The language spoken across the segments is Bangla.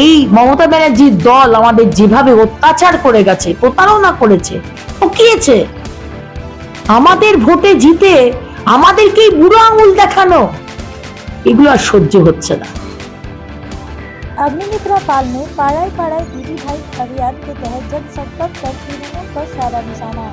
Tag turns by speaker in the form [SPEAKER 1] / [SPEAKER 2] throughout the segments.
[SPEAKER 1] এই মমতা ব্যানার্জির দল আমাদের যেভাবে অত্যাচার করে গেছে, প্রতারণা করেছে, ঠকিয়েছে, আমাদের ভোটে জিতে আমাদেরকেই বুড়ো আঙুল দেখানো, এগুলো আর সহ্য হচ্ছে না।
[SPEAKER 2] अग्निमित्रा पाल ने पाड़ाई पाड़ाई दीदी भाई अभियान के तहत जनसंपर्क कर तृणमूल पर साधा निशाना।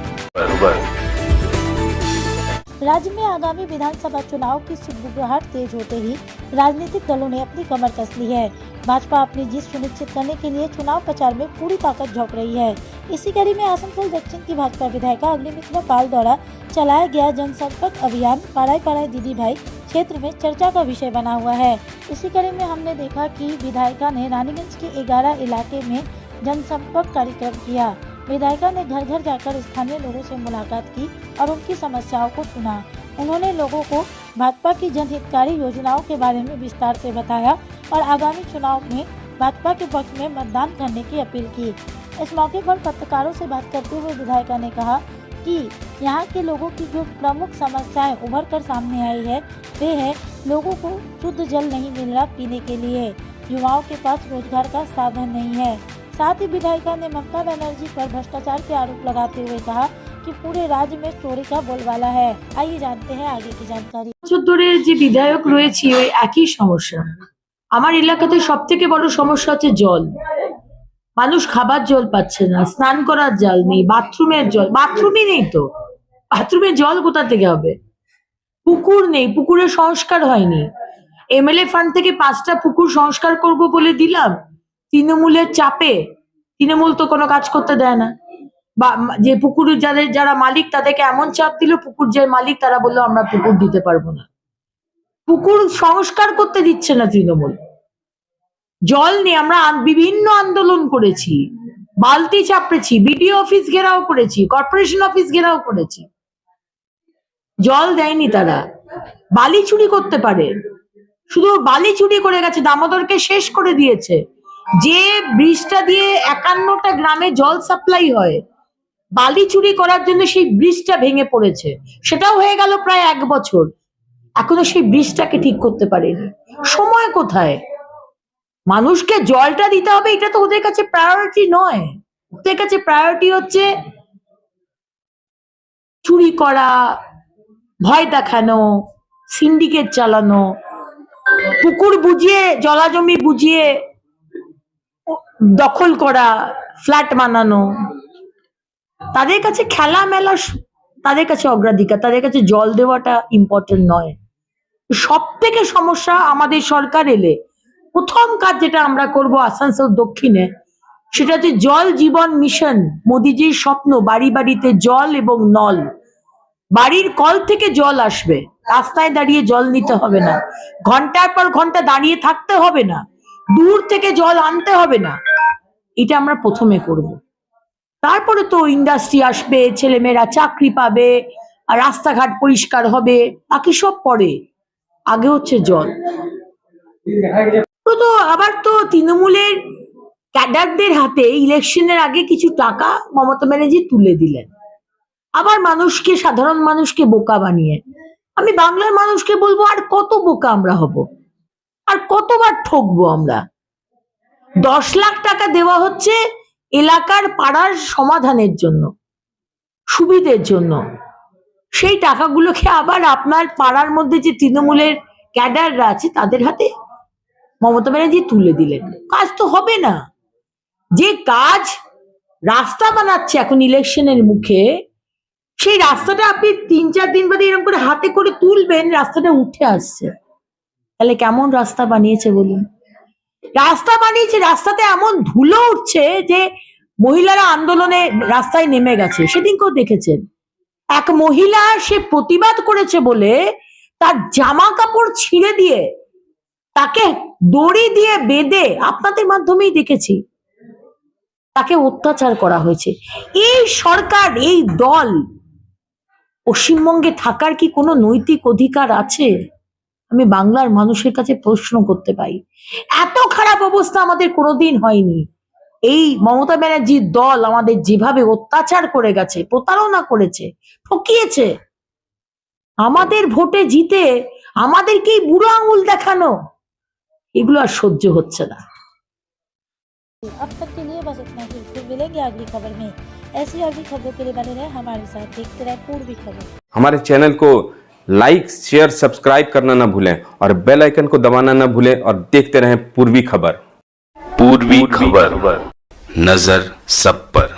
[SPEAKER 2] राज्य में आगामी विधानसभा चुनाव की सुगबुगाहट तेज होते ही राजनीतिक दलों ने अपनी कमर कस ली है। भाजपा अपनी जीत सुनिश्चित करने के लिए चुनाव प्रचार में पूरी ताकत झोंक रही है। इसी कड़ी में आसनसोल दक्षिण की भाजपा विधायिका अग्निमित्रा पाल द्वारा चलाया गया जनसंपर्क अभियान पाड़ाई पाड़ाई दीदी भाई क्षेत्र में चर्चा का विषय बना हुआ है। इसी कड़ी में हमने देखा कि विधायिका ने रानीगंज के 11 इलाके में जनसंपर्क कार्यक्रम किया। विधायिका ने घर घर जाकर स्थानीय लोगों से मुलाकात की और उनकी समस्याओं को सुना। उन्होंने लोगों को भाजपा की जनहितकारी योजनाओं के बारे में विस्तार से बताया और आगामी चुनाव में भाजपा के पक्ष में मतदान करने की अपील की। इस मौके पर पत्रकारों से बात करते हुए विधायिका ने कहा कि यहाँ के लोगों की जो प्रमुख समस्याएं उभर कर सामने आई है वे है लोगों को शुद्ध जल नहीं मिल रहा पीने के लिए, युवाओं के पास रोजगार का साधन नहीं है। साथ ही विधायिका ने ममता बनर्जी पर भ्रष्टाचार के आरोप लगाते हुए कहा कि पूरे राज्य में चोरी का बोलबाला है। आइए जानते हैं आगे की जानकारी।
[SPEAKER 1] ধরে যে বিধায়ক রয়েছে ওই একই সমস্যা। আমার এলাকাতে সবথেকে বড় সমস্যা হচ্ছে জল। মানুষ খাবার জল পাচ্ছে না, স্নান করার জল নেই, বাথরুমের জল, বাথরুমই নেই তো, বাথরুমের জল কোথা থেকে হবে? পুকুর নেই, পুকুরের সংস্কার হয়নি। এমএলএ ফান্ড থেকে 5টা পুকুর সংস্কার করব বলে দিলাম, তৃণমূলের চাপে, তৃণমূল তো কোনো কাজ করতে দেয় না, বা যে পুকুর যারা মালিক তাদেরকে এমন চাপ দিল, পুকুর যে মালিক তারা বললো আমরা পুকুর দিতে পারবো না, পুকুর সংস্কার করতে দিচ্ছে না তৃণমূল। জল নেই, আমরা বিভিন্ন আন্দোলন করেছি, বালতি চাপড়েছি, বিডিও অফিস ঘেরাও করেছি, কর্পোরেশন অফিস ঘেরাও করেছি, জল দেয়নি তারা। বালি চুরি করতে পারে, শুধু বালি চুরি করে গেছে, দামোদরকে শেষ করে দিয়েছে। যে ব্রিজটা দিয়ে 51টা গ্রামে জল সাপ্লাই হয়, বালি চুরি করার জন্য সেই ব্রিজটা ভেঙে পড়েছে, সেটাও হয়ে গেল প্রায় 1 বছর, এখনো সেই ব্রিজটাকে ঠিক করতে পারেনি। সময় কোথায়? মানুষকে জলটা দিতে হবে, এটা তো ওদের কাছে প্রায়োরিটি নয়। ওদের কাছে প্রায়োরিটি হচ্ছে চুরি করা, ভয় দেখানো, সিন্ডিকেট চালানো, পুকুর বুঝিয়ে, জলাজমি বুঝিয়ে দখল করা, ফ্ল্যাট বানানো। তাদের কাছে খেলা মেলা, তাদের কাছে অগ্রাধিকার, তাদের কাছে জল দেওয়াটা ইম্পর্টেন্ট নয়। সব থেকে সমস্যা আমাদের সরকার এলে প্রথম কাজ যেটা আমরা করব আসানসোল দক্ষিণে, সেটা হচ্ছে জল জীবন মিশন। মোদিজির স্বপ্ন, বাড়ি বাড়িতে জল এবং নল, বাড়ির কল থেকে জল আসবে, রাস্তায় দাঁড়িয়ে জল নিতে হবে না, ঘন্টার পর ঘন্টা দাঁড়িয়ে থাকতে হবে না, দূর থেকে জল আনতে হবে না। এটা আমরা প্রথমে করব। তারপরে তো ইন্ডাস্ট্রি আসবে, ছেলেমেয়েরা চাকরি পাবে, আর রাস্তাঘাট পরিষ্কার হবে, বাকি সব পরে। আগে হচ্ছে জল। তো আবার তো তৃণমূলের ক্যাডারদের হাতে ইলেকশনের আগে কিছু টাকা মমতা ব্যানার্জি তুলে দিলেন, আবার মানুষকে, সাধারণ মানুষকে বোকা বানিয়ে। আমি বাংলার মানুষকে বলবো, আর কত বোকা আমরা হব, আর কতবার ঠকবো আমরা? 10 লাখ টাকা দেওয়া হচ্ছে এলাকার পাড়ার সমাধানের জন্য, সুবিধের জন্য। সেই টাকাগুলোকে আবার আপনার পাড়ার মধ্যে যে তৃণমূলের ক্যাডাররা আছে তাদের হাতে মমতা ব্যানার্জি তুলে দিলেন। কাজ তো হবে না। যে কাজ রাস্তা বানাচ্ছে এখন ইলেকশনের মুখে, সেই রাস্তাটা আপনি 3-4 দিন বাদে এরকম করে হাতে করে তুলবেন, রাস্তাটা উঠে আসছে। তাহলে কেমন রাস্তা বানিয়েছে বলুন? রাস্তা বানিয়েছে, রাস্তাতে এমন ধুলো উঠছে যে মহিলারা আন্দোলনে রাস্তায় নেমে গেছে। সেদিনকেও দেখেছেন, এক মহিলা, সে প্রতিবাদ করেছে বলে তার জামা কাপড় ছিঁড়ে দিয়ে, তাকে দড়ি দিয়ে বেঁধে, আপনাদের মাধ্যমেই দেখেছি, তাকে অত্যাচার করা হয়েছে। এই সরকার, এই দল পশ্চিমবঙ্গে থাকার কি কোনো নৈতিক অধিকার আছে? আমি বাংলার মানুষের কাছে প্রশ্ন করতে পাই। এত খারাপ অবস্থা আমাদের কোনোদিন হয়নি। এই মমতা ব্যানার্জির দল আমাদের যেভাবে অত্যাচার করে গেছে, প্রতারণা করেছে, ঠকিয়েছে, আমাদের ভোটে জিতে আমাদেরকেই বুড়ো আঙুল দেখানো, এগুলো আর সহ্য হচ্ছে না।
[SPEAKER 2] अब तक के लिए बस इतना ही, फिर मिलेंगे अगली खबर में। ऐसी और भी खबरों के लिए बने रहे हमारे साथ, देखते रहे पूर्वी खबर।
[SPEAKER 3] हमारे चैनल को लाइक शेयर सब्सक्राइब करना ना भूलें और बेल आइकन को दबाना ना भूलें और देखते रहें पूर्वी खबर।
[SPEAKER 4] पूर्वी खबर, नजर सब पर।